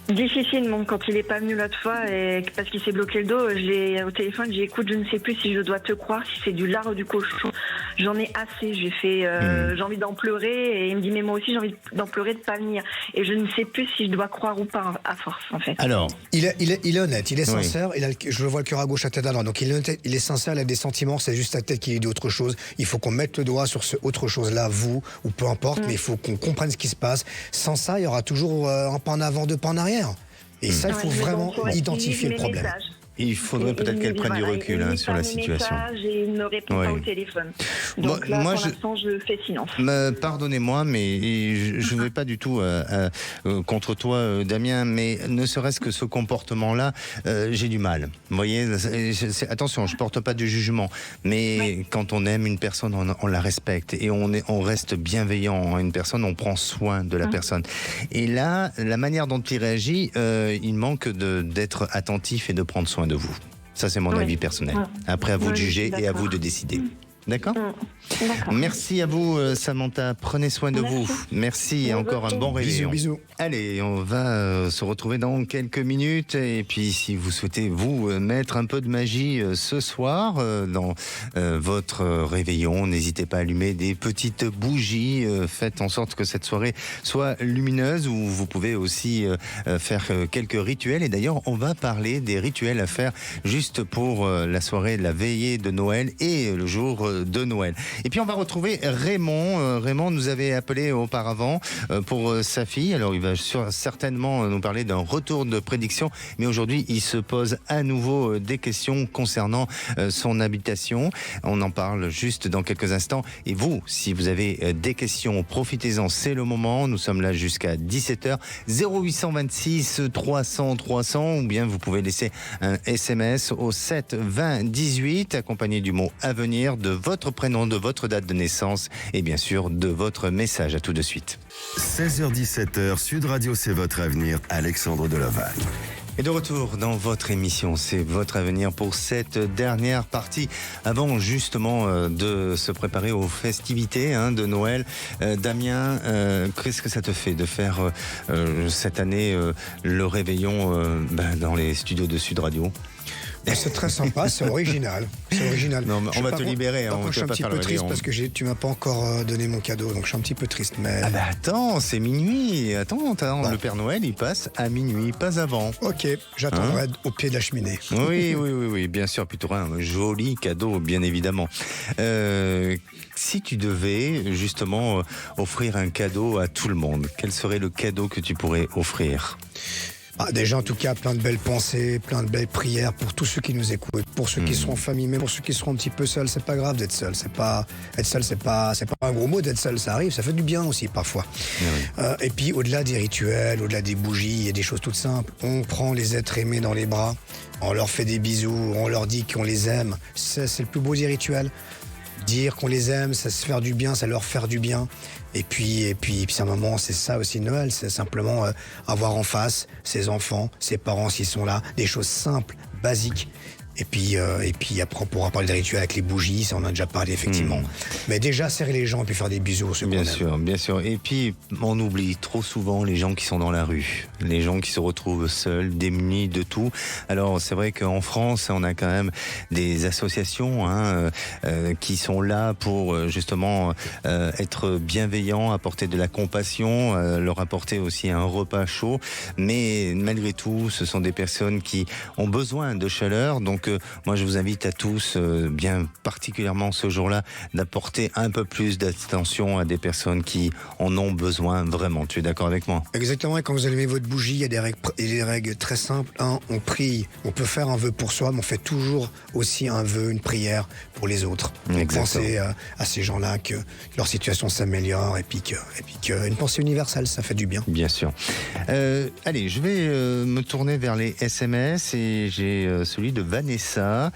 difficilement. Quand il est pas venu l'autre fois et parce qu'il s'est bloqué le dos, je l'ai au téléphone, j'ai dit écoute, je ne sais plus si je dois te croire, si c'est du lard ou du cochon. J'en ai assez, j'ai envie d'en pleurer et il me dit mais moi aussi j'ai envie d'en pleurer de pas venir et je ne sais plus si je dois croire ou pas à force en fait. Alors, il est honnête, il est sincère, je le vois le cœur à gauche à tête à droite, donc il est sincère, il a des sentiments, c'est juste la tête qui lui dit autre chose. Il faut qu'on mette le doigt sur ce autre chose là, vous ou peu importe, mais il faut qu'on comprenne ce qui se passe. Sans ça, il y aura toujours un pas en avant, deux pas en arrière. Et ça, il faut vraiment identifier le problème. Il faudrait peut-être qu'elle prenne du recul sur la situation. Et il ne répond pas au téléphone. Donc là, pour l'instant, je fais silence. Pardonnez-moi, mais je ne vais pas du tout contre toi, Damien, mais ne serait-ce que ce comportement-là, j'ai du mal. Vous voyez, attention, je ne porte pas de jugement, mais quand on aime une personne, on la respecte et on reste bienveillant à une personne, on prend soin de la personne. Et là, la manière dont il réagit, il manque d'être attentif et de prendre soin de vous. Ça, c'est mon avis personnel. Après, à vous de juger et à vous de décider. D'accord ? Merci à vous, Samantha. Prenez soin de vous. Merci et encore un bon réveillon. Bisous. Allez, on va se retrouver dans quelques minutes. Et puis, si vous souhaitez vous mettre un peu de magie ce soir dans votre réveillon, n'hésitez pas à allumer des petites bougies. Faites en sorte que cette soirée soit lumineuse. Ou vous pouvez aussi faire quelques rituels. Et d'ailleurs, on va parler des rituels à faire juste pour la soirée, la veillée de Noël et le jour de Noël. Et puis on va retrouver Raymond. Raymond nous avait appelé auparavant pour sa fille. Alors il va certainement nous parler d'un retour de prédiction, mais aujourd'hui il se pose à nouveau des questions concernant son habitation. On en parle juste dans quelques instants. Et vous, si vous avez des questions, profitez-en, c'est le moment. Nous sommes là jusqu'à 17h. 0826 300 300 ou bien vous pouvez laisser un SMS au 7 20 18 accompagné du mot avenir, de votre prénom, de votre date de naissance et bien sûr de votre message. À tout de suite. 16h-17h, Sud Radio, c'est votre avenir. Alexandre Delaval. Et de retour dans votre émission, c'est votre avenir pour cette dernière partie, avant justement de se préparer aux festivités de Noël. Damien, qu'est-ce que ça te fait de faire cette année le réveillon dans les studios de Sud Radio ? C'est très sympa, c'est original. C'est original. Non, mais on va te libérer. Je suis un petit peu triste parce que tu m'as pas encore donné mon cadeau, donc je suis un petit peu triste. Mais... Ah bah attends, c'est minuit. Attends, le Père Noël, il passe à minuit, pas avant. Ok, j'attendrai au pied de la cheminée. Oui, bien sûr. Puis tu auras un joli cadeau, bien évidemment. Si tu devais justement offrir un cadeau à tout le monde, quel serait le cadeau que tu pourrais offrir ? Déjà, en tout cas, plein de belles pensées, plein de belles prières pour tous ceux qui nous écoutent, pour ceux qui seront en famille, même pour ceux qui seront un petit peu seuls. C'est pas grave d'être seul. Être seul, c'est pas un gros mot d'être seul. Ça arrive, ça fait du bien aussi parfois. Et puis, au-delà des rituels, au-delà des bougies, il y a des choses toutes simples. On prend les êtres aimés dans les bras, on leur fait des bisous, on leur dit qu'on les aime. C'est le plus beau des rituels. dire qu'on les aime, ça se faire du bien, ça leur faire du bien. Et puis à un moment, c'est ça aussi Noël, c'est simplement avoir en face ses enfants, ses parents s'ils sont là, des choses simples, basiques. Et puis après, on pourra parler des rituels avec les bougies, ça on en a déjà parlé effectivement. Mais déjà, serrer les gens et puis faire des bisous. Bien sûr. Et puis, on oublie trop souvent les gens qui sont dans la rue, les gens qui se retrouvent seuls, démunis de tout. Alors, c'est vrai qu'en France, on a quand même des associations qui sont là pour justement être bienveillants, apporter de la compassion, leur apporter aussi un repas chaud. Mais malgré tout, ce sont des personnes qui ont besoin de chaleur. Donc, moi, je vous invite à tous, bien particulièrement ce jour-là, d'apporter un peu plus d'attention à des personnes qui en ont besoin vraiment. Tu es d'accord avec moi? Exactement, et quand vous allumez votre bougie, il y a des règles très simples. On prie, on peut faire un vœu pour soi, mais on fait toujours aussi un vœu, une prière pour les autres. Pensez à ces gens-là, que leur situation s'améliore, et puis une pensée universelle, ça fait du bien. Bien sûr. Allez, je vais me tourner vers les SMS, et j'ai celui de Vanessa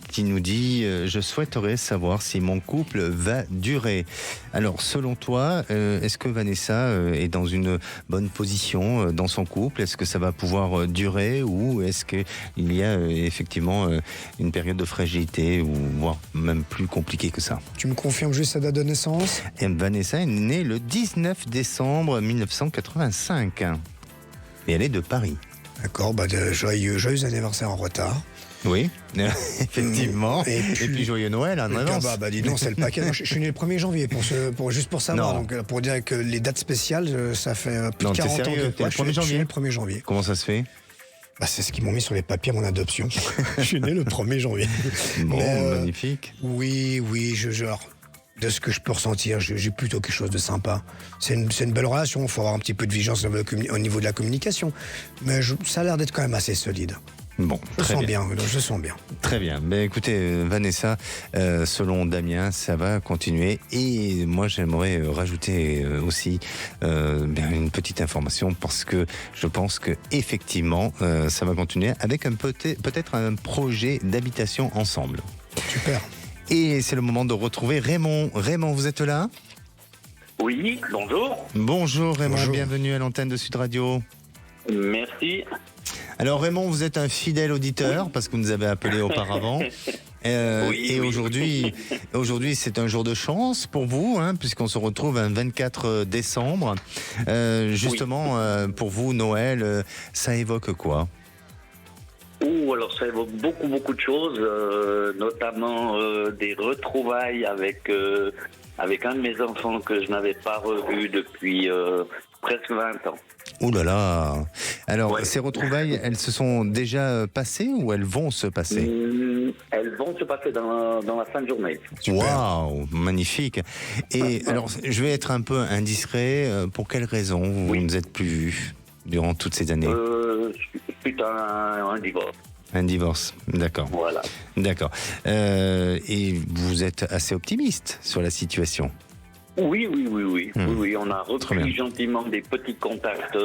qui nous dit je souhaiterais savoir si mon couple va durer. Alors selon toi, est-ce que Vanessa est dans une bonne position dans son couple? Est-ce que ça va pouvoir durer, ou est-ce qu'il y a effectivement une période de fragilité, ou voire même plus compliqué que ça? Tu me confirmes juste sa date de naissance? Et Vanessa est née le 19 décembre 1985 et elle est de Paris. D'accord, joyeux anniversaire en retard. Oui, effectivement. Et puis joyeux Noël en avance. Dis donc, c'est le paquet. Je suis né le 1er janvier, juste pour savoir. Donc, pour dire que les dates spéciales, ça fait plus de 40 ans que le 1er janvier. Je suis né le 1er janvier. Comment ça se fait? C'est ce qu'ils m'ont mis sur les papiers à mon adoption. Je suis né le 1er janvier. Bon, magnifique. Oui, de ce que je peux ressentir, j'ai plutôt quelque chose de sympa. C'est une belle relation, il faut avoir un petit peu de vigilance au niveau de la communication. Mais ça a l'air d'être quand même assez solide. Bon, je sens bien. Très bien. Ben, écoutez, Vanessa, selon Damien, ça va continuer. Et moi, j'aimerais rajouter aussi une petite information, parce que je pense que effectivement, ça va continuer avec peut-être un projet d'habitation ensemble. Super. Et c'est le moment de retrouver Raymond. Raymond, vous êtes là? Oui, bonjour. Bonjour Raymond, bonjour. Bienvenue à l'antenne de Sud Radio. Merci. Alors Raymond, vous êtes un fidèle auditeur, parce que vous nous avez appelé auparavant. Et aujourd'hui, c'est un jour de chance pour vous, puisqu'on se retrouve un 24 décembre. Justement, pour vous, Noël, ça évoque quoi? Alors ça évoque beaucoup de choses, notamment des retrouvailles avec un de mes enfants que je n'avais pas revu depuis presque 20 ans. Ouh là là. Alors, ces retrouvailles, elles se sont déjà passées, ou elles vont se passer? Elles vont se passer dans la fin de journée. Waouh, magnifique. Et alors, je vais être un peu indiscret. Pour quelles raisons vous ne vous êtes plus vus durant toutes ces années? Suite à un divorce. Un divorce, d'accord. Voilà. D'accord. Et vous êtes assez optimiste sur la situation? Oui. Oui, on a repris gentiment des petits contacts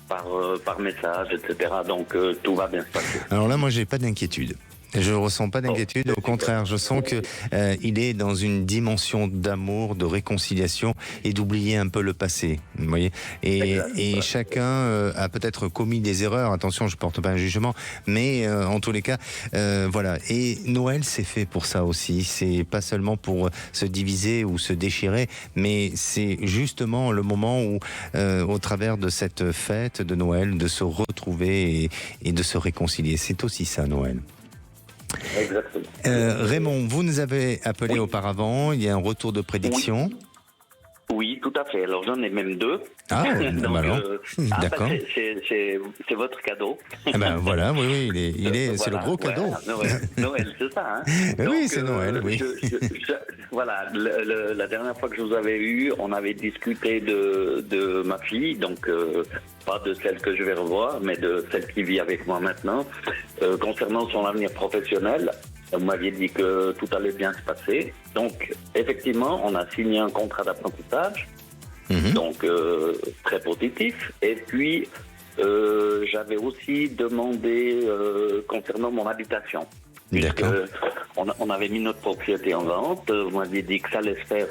par message, etc. Donc tout va bien se passer. Alors là, moi, j'ai pas d'inquiétude. Je ne ressens pas d'inquiétude, au contraire, je sens que il est dans une dimension d'amour, de réconciliation, et d'oublier un peu le passé, vous voyez. Et chacun a peut-être commis des erreurs. Attention, je porte pas un jugement, mais en tous les cas, voilà. Et Noël, c'est fait pour ça aussi. C'est pas seulement pour se diviser ou se déchirer, mais c'est justement le moment où, au travers de cette fête de Noël, de se retrouver et de se réconcilier. C'est aussi ça, Noël. Exactement. Raymond, vous nous avez appelé auparavant, il y a un retour de prédiction. Oui, tout à fait. Alors j'en ai même deux. Ah, donc, d'accord. C'est votre cadeau. Eh ben voilà, oui, c'est le gros cadeau. Noël, c'est ça. Oui, c'est Noël, oui. Voilà, la dernière fois que je vous avais eu, on avait discuté de ma fille, donc pas de celle que je vais revoir, mais de celle qui vit avec moi maintenant, concernant son avenir professionnel. Vous m'aviez dit que tout allait bien se passer. Donc, effectivement, on a signé un contrat d'apprentissage, donc très positif. Et puis, j'avais aussi demandé concernant mon habitation. D'accord. On avait mis notre propriété en vente. Vous m'aviez dit que ça allait se faire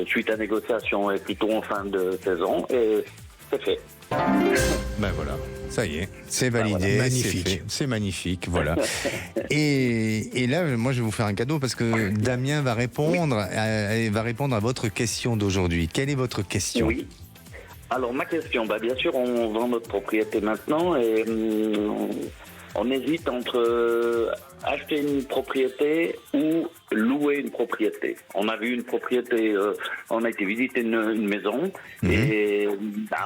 suite à négociation et plutôt en fin de saison. Et c'est fait. Ben voilà, ça y est, c'est validé, voilà. c'est Magnifique. fait, c'est magnifique, voilà. et là, moi, je vais vous faire un cadeau parce que Damien va répondre à votre question d'aujourd'hui. Quelle est votre question? Oui. Alors ma question, bien sûr, on vend notre propriété maintenant et on hésite entre acheter une propriété ou louer une propriété. On a vu une propriété, on a été visiter une maison et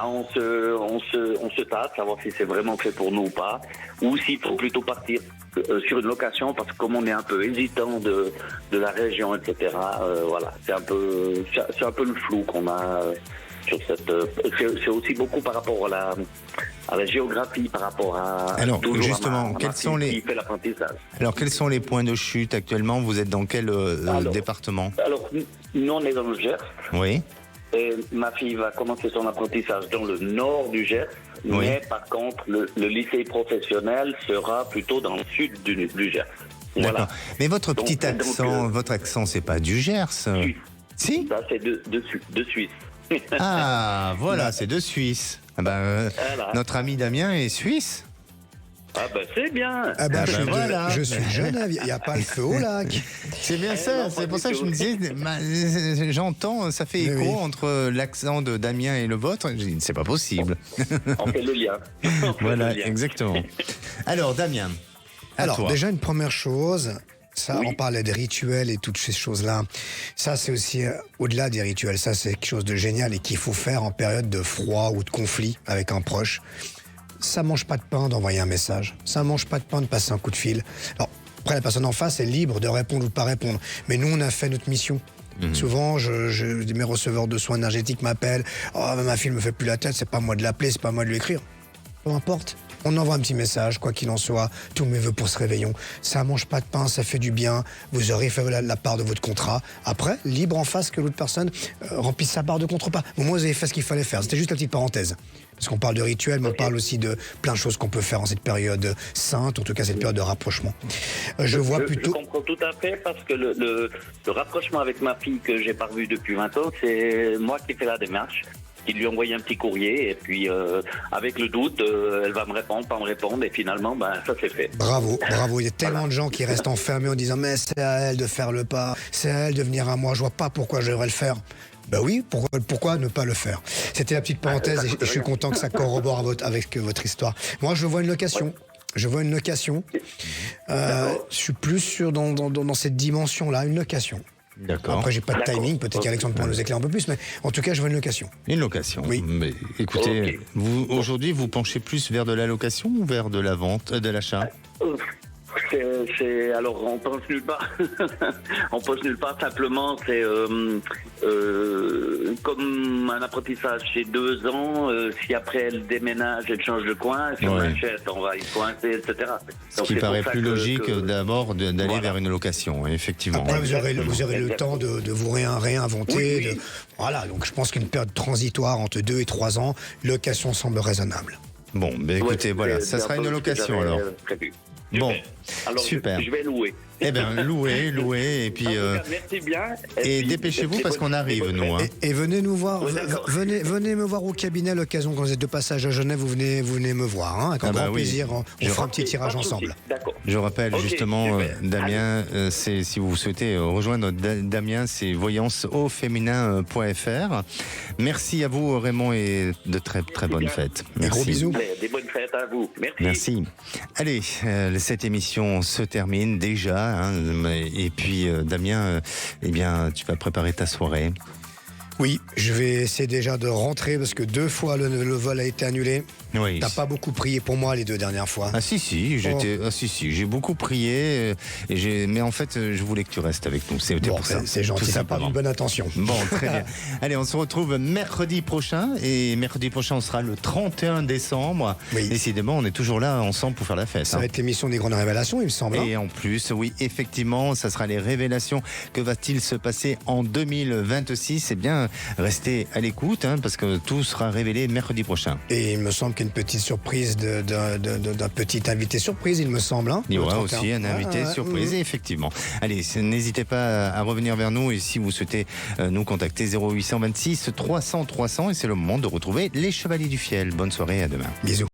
on se tâte, savoir si c'est vraiment fait pour nous ou pas, ou s'il faut plutôt partir sur une location parce que comme on est un peu hésitant de la région, etc. Voilà, c'est un peu le flou qu'on a. Sur cette, c'est aussi beaucoup par rapport à la géographie, par rapport à Alors, toujours justement, à ma fille qui fait l'apprentissage. Alors, quels sont les points de chute actuellement? Vous êtes dans quel département? Alors, nous, on est dans le Gers. Oui. Et ma fille va commencer son apprentissage dans le nord du Gers. Oui. Mais par contre, le lycée professionnel sera plutôt dans le sud du Gers. D'accord. Voilà. Mais votre Donc, petit accent, votre accent, c'est pas du Gers? Si? Ça, c'est de Suisse. Ah, voilà, c'est de Suisse. Voilà. Notre ami Damien est suisse. Ah c'est bien. Je suis de Genève, il n'y a pas le feu au lac. C'est bien ça, non, c'est pas pour du ça que je tout. me disais, j'entends, ça fait Mais écho oui. entre l'accent de Damien et le vôtre. Je dis, c'est pas possible. On fait le lien. Voilà, exactement. Alors, Damien, à Alors, toi. déjà, une première chose, ça, Oui. on parlait des rituels et toutes ces choses-là. Ça, c'est aussi au-delà des rituels. Ça, c'est quelque chose de génial et qu'il faut faire en période de froid ou de conflit avec un proche. Ça mange pas de pain d'envoyer un message. Ça mange pas de pain de passer un coup de fil. Alors, après, la personne en face est libre de répondre ou de pas répondre. Mais nous, on a fait notre mission. Souvent, mes receveurs de soins énergétiques m'appellent. Oh, ma fille me fait plus la tête. C'est pas moi de l'appeler, c'est pas moi de lui écrire. Peu importe. On envoie un petit message, quoi qu'il en soit. Tous mes vœux pour ce réveillon. Ça mange pas de pain, ça fait du bien. Vous aurez fait la part de votre contrat. Après, libre en face que l'autre personne remplisse sa part de contrepas. Au moins, vous avez fait ce qu'il fallait faire. C'était juste la petite parenthèse. Parce qu'on parle de rituels, mais on parle aussi de plein de choses qu'on peut faire en cette période sainte, en tout cas cette période de rapprochement. Je vois plutôt... Je comprends tout à fait parce que le rapprochement avec ma fille que j'ai pas revu depuis 20 ans, c'est moi qui fais la démarche. Il lui envoie un petit courrier et puis avec le doute, elle va me répondre, pas me répondre et finalement, ça c'est fait. Bravo, bravo. Il y a tellement de gens qui restent enfermés en disant mais c'est à elle de faire le pas, c'est à elle de venir à moi, je vois pas pourquoi je devrais le faire. Ben oui, pourquoi ne pas le faire? C'était la petite parenthèse et je suis content que ça corrobore avec votre histoire. Moi, je vois une location. Je suis plus dans cette dimension-là, une location. D'accord. Après, j'ai pas de D'accord. timing, peut-être qu'Alexandre pourra nous éclairer un peu plus, mais en tout cas, je vois une location. Une location. Oui. Mais écoutez, Ok. vous aujourd'hui, vous penchez plus vers de la location ou vers de la vente, de l'achat? Alors on pense nulle part. On pense nulle part. Simplement, c'est comme un apprentissage, c'est 2 ans. Si après elle déménage, elle change de coin. Si on Ouais. achète, on va y coincer, etc. Ce qui paraît plus logique d'abord d'aller Voilà. vers une location, effectivement. Après, vous aurez le Exactement. temps de vous réinventer. Oui. Voilà, donc je pense qu'une période transitoire entre 2 et 3 ans, location semble raisonnable. Bon, écoutez, Ouais, voilà, c'est ça sera un une peu ce que location j'avais, alors. prévu. Bon, Alors, super. Je vais louer. Eh bien, louez, et puis En tout cas, merci bien. et puis, dépêchez-vous parce qu'on arrive, bonne nous. Hein. Et venez nous voir, Oui, d'accord. venez me voir au cabinet à l'occasion quand vous êtes de passage à Genève, vous venez me voir, hein, avec un Ah bah grand oui. plaisir, on Je- fera un petit Ok, tirage pas de souci. ensemble. D'accord. Je rappelle Ok, justement, super. Damien, c'est si vous souhaitez rejoindre Damien, c'est voyanceauféminin.fr. Merci à vous, Raymond, et de très très bonnes bien. fêtes. Des gros bisous. Des bonnes fêtes à vous. Merci. Merci. Allez, cette émission se termine déjà. Hein, et puis, Damien, eh bien, tu vas préparer ta soirée. Oui, je vais essayer déjà de rentrer parce que 2 fois le vol a été annulé. Oui. T'as pas beaucoup prié pour moi les 2 dernières fois. Ah si, j'ai beaucoup prié, mais en fait, je voulais que tu restes avec nous. C'était Bon, pour ça. c'est gentil, tout ça part simplement. d'une bonne intention. Bon, très bien. Allez, on se retrouve mercredi prochain. Et mercredi prochain, on sera le 31 décembre. Oui. Décidément, on est toujours là ensemble pour faire la fête. Ça hein. va être l'émission des grandes révélations, il me semble. hein. Et en plus, oui, effectivement, ça sera les révélations. Que va-t-il se passer en 2026 ? Eh bien, Restez à l'écoute parce que tout sera révélé mercredi prochain. Et il me semble qu'il y a une petite surprise d'un petit invité surprise, il me semble. Il y aura aussi un invité surprise, effectivement. Allez, n'hésitez pas à revenir vers nous et si vous souhaitez nous contacter 0826 300 300 et c'est le moment de retrouver les Chevaliers du Fiel. Bonne soirée, à demain. Bisous.